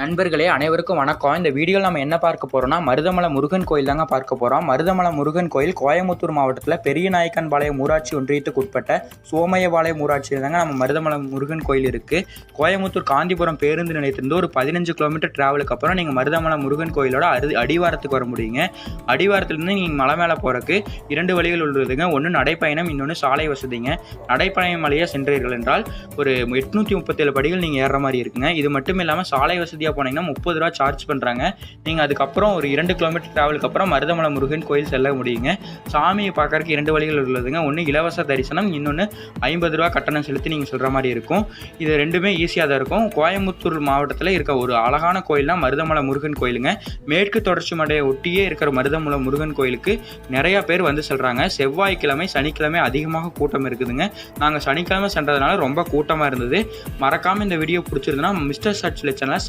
நண்பர்களே அனைவருக்கும் வணக்கம். இந்த வீடியோவில் நம்ம என்ன பார்க்க போறோம்னா மருதமலை முருகன் கோயில் தாங்க பார்க்க போறோம். மருதமலை முருகன் கோயில் கோயமுத்தூர் மாவட்டத்தில் பெரியநாயக்கன்பாளையம் ஊராட்சி ஒன்றியத்துக்கு உட்பட்ட சோமையபாளையம் ஊராட்சியில் தாங்க நம்ம மருதமலை முருகன் கோயில் இருக்கு. கோயமுத்தூர் காந்திபுரம் பேருந்து நிலையத்திலிருந்து ஒரு 15 கிலோமீட்டர் டிராவலுக்கு அப்புறம் நீங்கள் மருதமலை முருகன் கோயிலோட அடிவாரத்துக்கு வர முடியுங்க. அடிவாரத்துலேருந்து நீங்கள் மலை மேலே போறதுக்கு 2 வழிகள் உள்ளதுங்க. ஒன்று நடைப்பயணம், இன்னொன்று சாலை வசதிங்க. நடைப்பயணம் வழியாக சென்றீர்கள் என்றால் ஒரு 837 படிகள் நீங்கள் ஏறுற மாதிரி இருக்குங்க. இது மட்டும் இல்லாமல் சாலை வசதியாக போனீங்கன்னா 30 ரூபா சார்ஜ் பண்ணுறாங்க. நீங்கள் அதுக்கப்புறம் ஒரு 2 கிலோமீட்டர் டிராவலுக்கு அப்புறம் மருதமலை முருகன் கோயில் செல்ல முடியுங்க. சாமியை பார்க்கறதுக்கு 2 வழிகள் உள்ளதுங்க. ஒன்று இலவச தரிசனம், இன்னொன்று 50 ரூபா கட்டணம் செலுத்தி நீங்கள் சொல்கிற மாதிரி இருக்கும். இது ரெண்டுமே ஈஸியாக தான் இருக்கும். கோயமுத்தூர் மாவட்டத்தில் இருக்க ஒரு அழகான கோயில்னா மருதமலை முருகன் கோயிலுங்க. மேற்கு தொடர்ச்சி மலையை ஒட்டியே இருக்கிற மருதமலை முருகன் கோயிலுக்கு நிறையா பேர் வந்து செல்கிறாங்க. செவ்வாய்க்கிழமை, சனிக்கிழமை அதிகமாக கூட்டம் இருக்குதுங்க. நாங்கள் சனிக்கிழமை சென்றதுனால ரொம்ப கூட்டமாக இருந்தது. மறக்காமல் இந்த வீடியோ பிடிச்சிருந்ததுன்னா மிஸ்டர் சர்ச்சில் சேனலை